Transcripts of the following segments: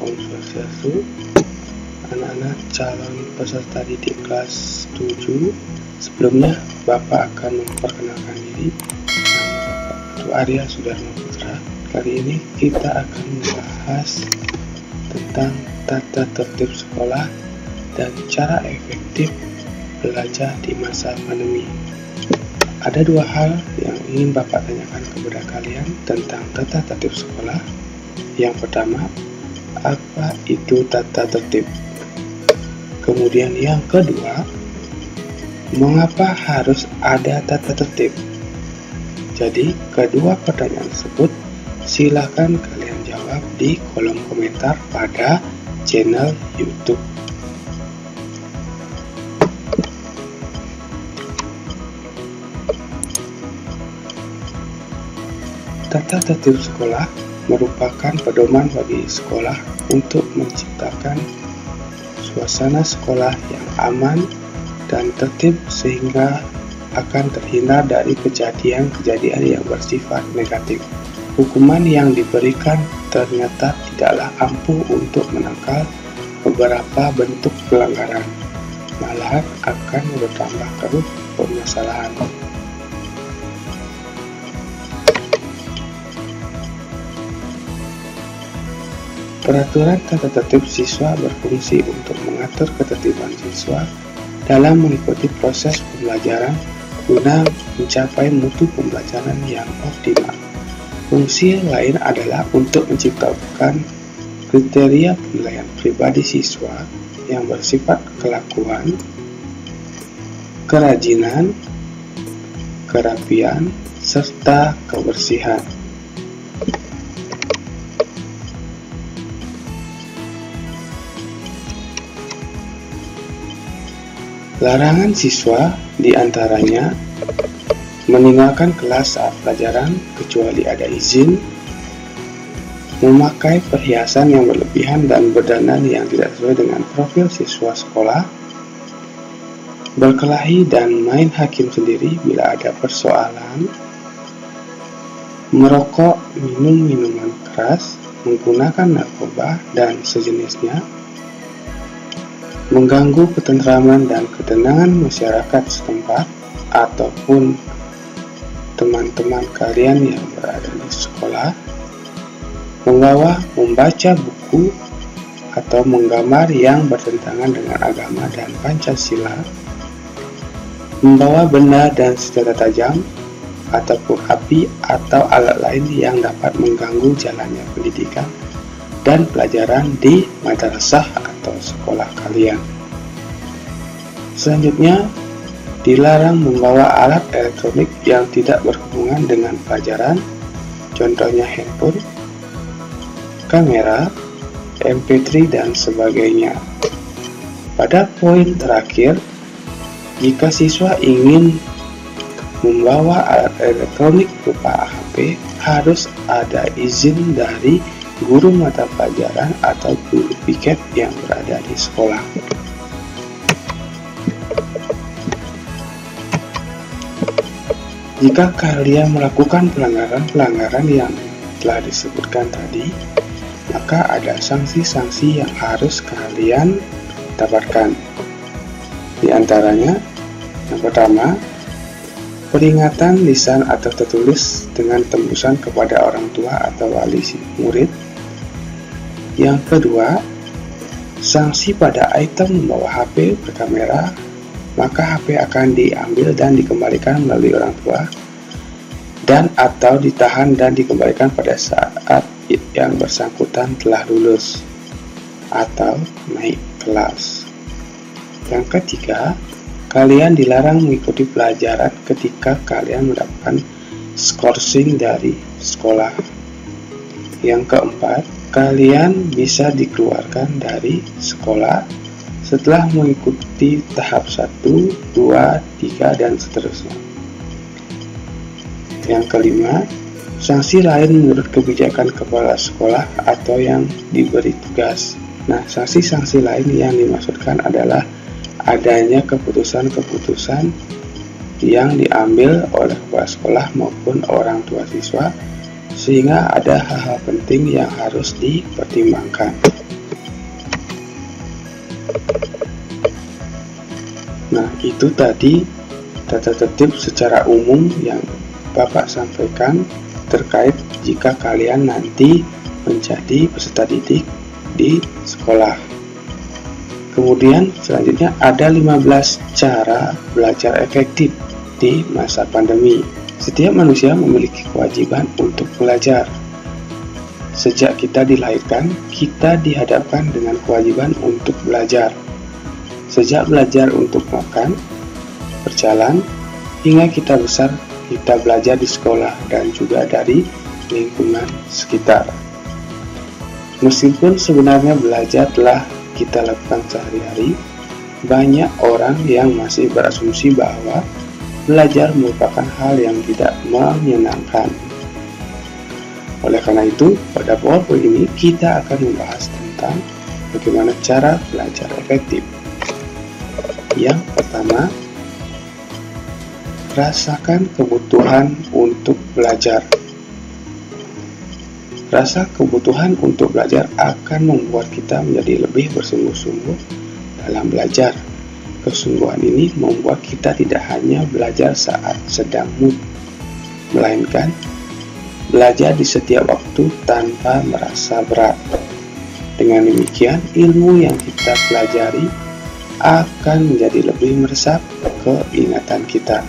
Om Swastiastu. Anak-anak calon peserta didik kelas 7, sebelumnya Bapak akan memperkenalkan diri. Nama Bapak Putu Arya Sudarmo Putra. Kali ini kita akan membahas tentang tata tertib sekolah dan cara efektif belajar di masa pandemi. Ada dua hal yang ingin Bapak tanyakan kepada kalian tentang tata tertib sekolah. Yang pertama, apa itu tata tertib? Kemudian yang kedua, mengapa harus ada tata tertib? Jadi, kedua pertanyaan tersebut silakan kalian jawab di kolom komentar pada channel YouTube. Tata tertib sekolah merupakan pedoman bagi sekolah untuk menciptakan suasana sekolah yang aman dan tertib sehingga akan terhindar dari kejadian-kejadian yang bersifat negatif. Hukuman yang diberikan ternyata tidaklah ampuh untuk menangkal beberapa bentuk pelanggaran, malahan akan bertambah keruh permasalahan. Peraturan tata tertib siswa berfungsi untuk mengatur ketertiban siswa dalam mengikuti proses pembelajaran guna mencapai mutu pembelajaran yang optimal. Fungsi lain adalah untuk menciptakan kriteria penilaian pribadi siswa yang bersifat kelakuan, kerajinan, kerapian, serta kebersihan. Larangan siswa diantaranya meninggalkan kelas saat pelajaran kecuali ada izin, memakai perhiasan yang berlebihan dan berdandan yang tidak sesuai dengan profil siswa sekolah, berkelahi dan main hakim sendiri bila ada persoalan, merokok, minum minuman keras, menggunakan narkoba dan sejenisnya, mengganggu ketentraman dan ketenangan masyarakat setempat ataupun teman-teman kalian yang berada di sekolah, membaca buku atau menggambar yang bertentangan dengan agama dan Pancasila, membawa benda dan senjata tajam ataupun api atau alat lain yang dapat mengganggu jalannya pendidikan dan pelajaran di madrasah atau sekolah kalian. Selanjutnya, dilarang membawa alat elektronik yang tidak berhubungan dengan pelajaran, contohnya handphone, kamera, MP3 dan sebagainya. Pada poin terakhir, jika siswa ingin membawa alat elektronik berupa HP, harus ada izin dari guru mata pelajaran atau guru piket yang berada di sekolah. Jika kalian melakukan pelanggaran yang telah disebutkan tadi, maka ada sanksi-sanksi yang harus kalian dapatkan. Di antaranya, yang pertama, peringatan lisan atau tertulis dengan tembusan kepada orang tua atau wali murid. Yang kedua, sanksi pada item membawa HP berkamera, maka HP akan diambil dan dikembalikan melalui orang tua dan atau ditahan dan dikembalikan pada saat yang bersangkutan telah lulus atau naik kelas. Yang ketiga, kalian dilarang mengikuti pelajaran ketika kalian mendapatkan skorsing dari sekolah. Yang keempat, kalian bisa dikeluarkan dari sekolah setelah mengikuti tahap 1, 2, 3, dan seterusnya. Yang kelima, sanksi lain menurut kebijakan kepala sekolah atau yang diberi tugas. Nah, sanksi-sanksi lain yang dimaksudkan adalah adanya keputusan-keputusan yang diambil oleh kepala sekolah maupun orang tua siswa sehingga ada hal-hal penting yang harus dipertimbangkan. Nah, itu tadi tata tertib secara umum yang Bapak sampaikan terkait jika kalian nanti menjadi peserta didik di sekolah. Kemudian selanjutnya ada 15 cara belajar efektif di masa pandemi. Setiap manusia memiliki kewajiban untuk belajar. Sejak kita dilahirkan, kita dihadapkan dengan kewajiban untuk belajar. Sejak belajar untuk makan, berjalan, hingga kita besar, kita belajar di sekolah dan juga dari lingkungan sekitar. Meskipun sebenarnya belajar telah kita lakukan sehari-hari, banyak orang yang masih berasumsi bahwa belajar merupakan hal yang tidak menyenangkan. Oleh karena itu, pada PowerPoint ini kita akan membahas tentang bagaimana cara belajar efektif. Yang pertama, rasakan kebutuhan untuk belajar. Rasa kebutuhan untuk belajar akan membuat kita menjadi lebih bersungguh-sungguh dalam belajar. Kesungguhan ini membuat kita tidak hanya belajar saat sedang mood, melainkan belajar di setiap waktu tanpa merasa berat. Dengan demikian, ilmu yang kita pelajari akan menjadi lebih meresap ke ingatan kita.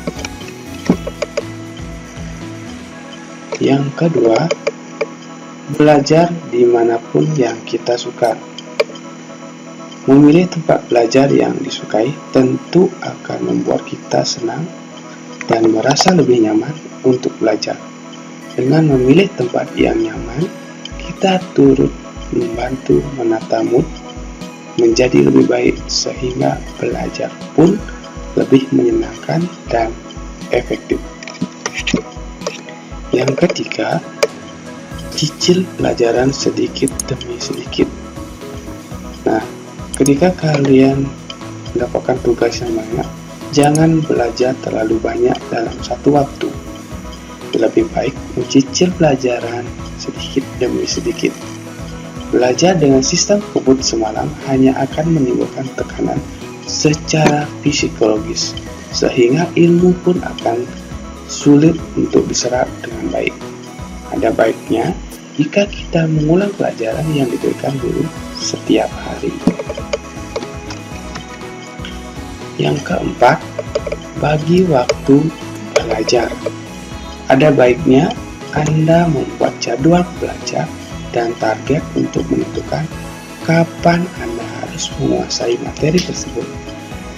Yang kedua, belajar dimanapun yang kita suka. Memilih tempat belajar yang disukai tentu akan membuat kita senang dan merasa lebih nyaman untuk belajar. Dengan memilih tempat yang nyaman, kita turut membantu menata mood menjadi lebih baik sehingga belajar pun lebih menyenangkan dan efektif. Yang ketiga, cicil pelajaran sedikit demi sedikit. Nah, ketika kalian mendapatkan tugas yang banyak, jangan belajar terlalu banyak dalam satu waktu. Lebih baik mencicil pelajaran sedikit demi sedikit. Belajar dengan sistem kebut semalam hanya akan menimbulkan tekanan secara psikologis, sehingga ilmu pun akan sulit untuk diserap dengan baik. Ada baiknya jika kita mengulang pelajaran yang diberikan guru setiap hari. Yang keempat, bagi waktu belajar. Ada baiknya Anda membuat jadwal belajar dan target untuk menentukan kapan Anda harus menguasai materi tersebut.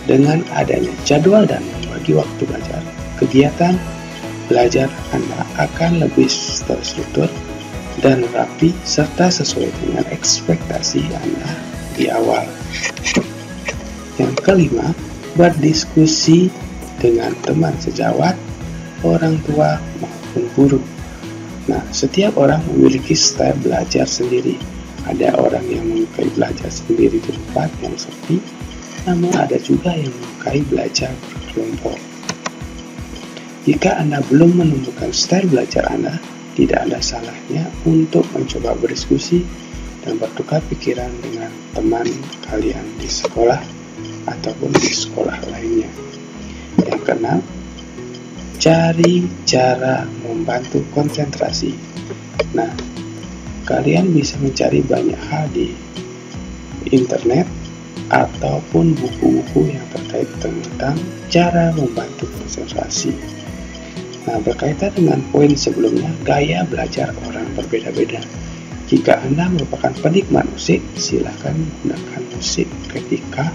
Dengan adanya jadwal dan membagi waktu belajar, kegiatan belajar Anda akan lebih terstruktur dan rapi serta sesuai dengan ekspektasi Anda di awal. Yang kelima, berdiskusi dengan teman sejawat, orang tua maupun guru. Nah, setiap orang memiliki style belajar sendiri. Ada orang yang menyukai belajar sendiri di tempat yang sepi, namun ada juga yang menyukai belajar berkelompok. Jika Anda belum menemukan style belajar Anda, tidak ada salahnya untuk mencoba berdiskusi dan bertukar pikiran dengan teman kalian di sekolah ataupun di sekolah lainnya. Yang keenam, cari cara membantu konsentrasi. Nah, kalian bisa mencari banyak hal di internet ataupun buku-buku yang terkait tentang cara membantu konsentrasi. Nah, berkaitan dengan poin sebelumnya, gaya belajar orang berbeda-beda. Jika Anda merupakan penikmat musik, silakan menggunakan musik ketika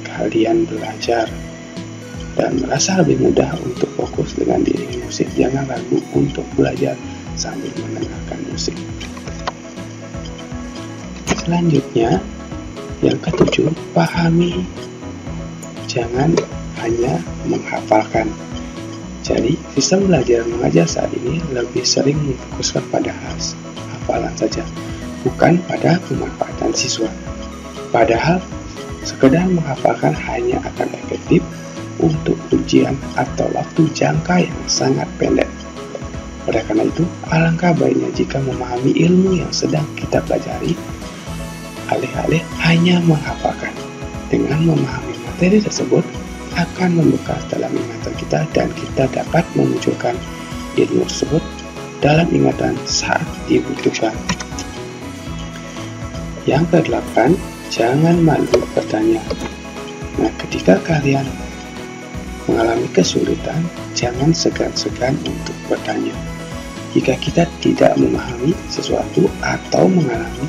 kalian belajar dan merasa lebih mudah untuk fokus dengan diri musik. Jangan ragu untuk belajar sambil mendengarkan musik. Selanjutnya, yang ketujuh, pahami. Jangan hanya menghafalkan. Jadi, sistem belajar mengajar saat ini lebih sering memfokuskan pada hafalan saja, bukan pada pemanfaatan siswa. Padahal, sekedar menghafalkan hanya akan efektif untuk ujian atau waktu jangka yang sangat pendek. Oleh karena itu, alangkah baiknya jika memahami ilmu yang sedang kita pelajari, alih-alih hanya menghafalkan. Dengan memahami materi tersebut, akan membekas dalam ingatan kita dan kita dapat memunculkan ilmu tersebut dalam ingatan saat dibutuhkan. Yang ke-8, jangan malu bertanya. Nah, ketika kalian mengalami kesulitan, jangan segan-segan untuk bertanya. Jika kita tidak memahami sesuatu atau mengalami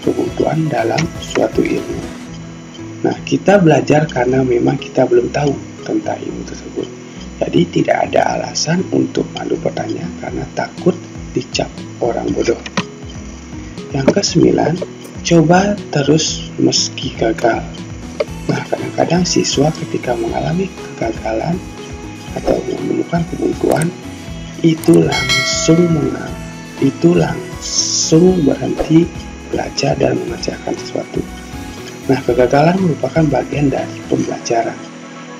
kebuntuan dalam suatu ilmu. Nah, kita belajar karena memang kita belum tahu tentang ilmu tersebut. Jadi tidak ada alasan untuk malu bertanya karena takut dicap orang bodoh. Yang ke-9, coba terus meski gagal. Nah, kadang-kadang siswa ketika mengalami kegagalan atau menemukan kebuntuan itu langsung berhenti belajar dan mengerjakan sesuatu. Nah, kegagalan merupakan bagian dari pembelajaran.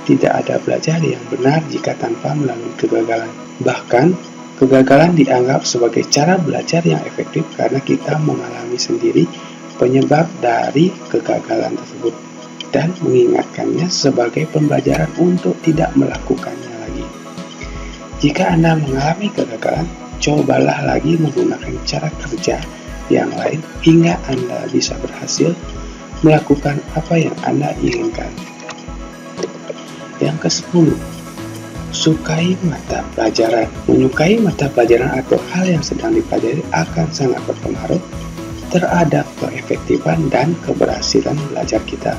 Tidak ada belajar yang benar jika tanpa melalui kegagalan. Bahkan, kegagalan dianggap sebagai cara belajar yang efektif karena kita mengalami sendiri penyebab dari kegagalan tersebut dan mengingatkannya sebagai pembelajaran untuk tidak melakukannya lagi. Jika Anda mengalami kegagalan, cobalah lagi menggunakan cara kerja yang lain hingga Anda bisa berhasil melakukan apa yang Anda inginkan. Yang ke-10, sukai mata pelajaran. Menyukai mata pelajaran atau hal yang sedang dipelajari akan sangat berpengaruh terhadap keefektifan dan keberhasilan belajar kita.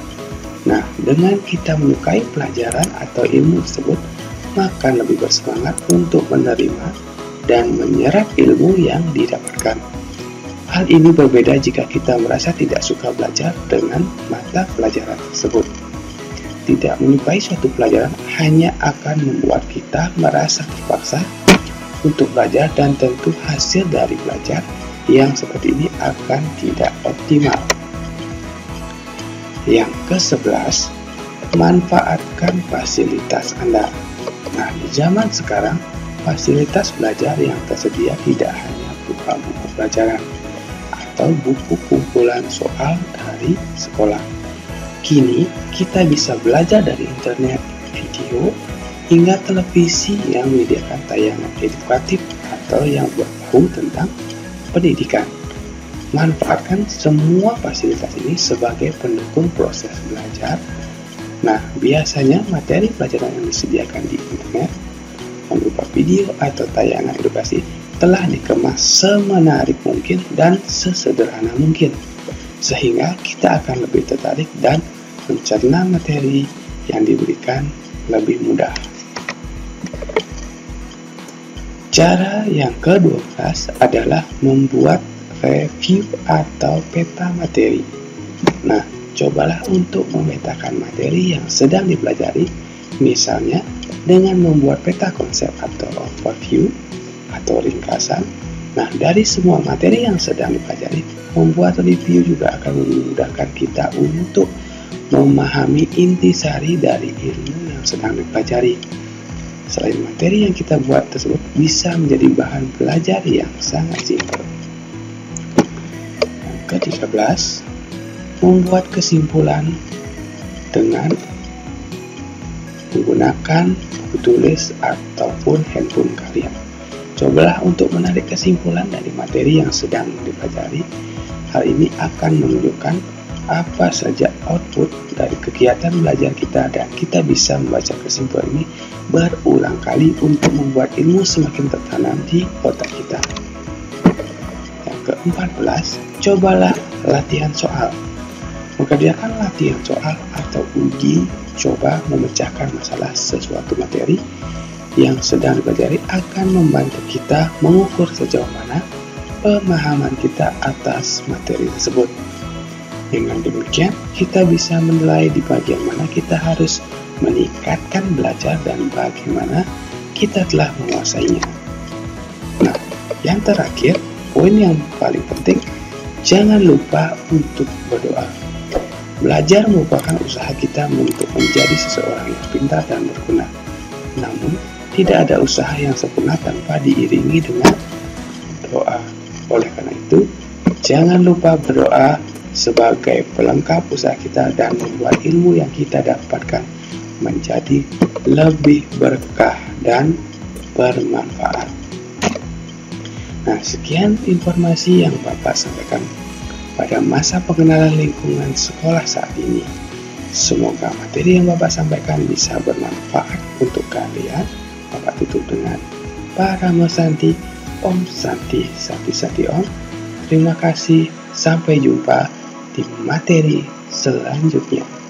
Nah, dengan kita menyukai pelajaran atau ilmu tersebut, maka lebih bersemangat untuk menerima dan menyerap ilmu yang didapatkan. Hal ini berbeda jika kita merasa tidak suka belajar dengan mata pelajaran tersebut. Tidak menyukai suatu pelajaran hanya akan membuat kita merasa terpaksa untuk belajar dan tentu hasil dari belajar yang seperti ini akan tidak optimal. Yang ke-11, manfaatkan fasilitas Anda. Nah, di zaman sekarang, fasilitas belajar yang tersedia tidak hanya berupa buku pelajaran atau buku kumpulan soal dari sekolah. Kini, kita bisa belajar dari internet, video, hingga televisi yang menyediakan tayangan edukatif atau yang berbau tentang pendidikan. Manfaatkan semua fasilitas ini sebagai pendukung proses belajar. Nah, biasanya materi pelajaran yang disediakan di internet yang berupa video atau tayangan edukasi telah dikemas semenarik mungkin dan sesederhana mungkin, sehingga kita akan lebih tertarik dan mencerna materi yang diberikan lebih mudah. Cara yang ke-12 adalah membuat review atau peta materi. Nah, cobalah untuk memetakan materi yang sedang dipelajari, misalnya dengan membuat peta konsep atau overview atau ringkasan. Nah, dari semua materi yang sedang dipelajari, membuat review juga akan memudahkan kita untuk memahami intisari dari ilmu yang sedang dipelajari. Selain materi yang kita buat tersebut bisa menjadi bahan belajar yang sangat simpel. Yang ke-13, membuat kesimpulan dengan menggunakan buku tulis ataupun handphone kalian. Cobalah untuk menarik kesimpulan dari materi yang sedang dipelajari. Hal ini akan menunjukkan apa saja output dari kegiatan belajar kita dan kita bisa membaca kesimpulan ini berulang kali untuk membuat ilmu semakin tertanam di otak kita. Yang ke-14, cobalah latihan soal. Mengerjakan latihan soal atau uji coba memecahkan masalah sesuatu materi yang sedang dipelajari akan membantu kita mengukur sejauh mana pemahaman kita atas materi tersebut. Dengan demikian, kita bisa menilai di bagian mana kita harus meningkatkan belajar dan bagaimana kita telah menguasainya. Nah, yang terakhir, poin yang paling penting, jangan lupa untuk berdoa. Belajar merupakan usaha kita untuk menjadi seseorang yang pintar dan berguna. Namun, Tidak ada usaha yang sempurna tanpa diiringi dengan doa. Oleh karena itu, jangan lupa berdoa sebagai pelengkap usaha kita dan membuat ilmu yang kita dapatkan menjadi lebih berkah dan bermanfaat. Nah, sekian informasi yang Bapak sampaikan pada masa pengenalan lingkungan sekolah saat ini. Semoga materi yang Bapak sampaikan bisa bermanfaat untuk kalian. Bapak tutup dengan Paramo Santi, Om Santi, Santi Santi Om. Terima kasih, sampai jumpa di materi selanjutnya.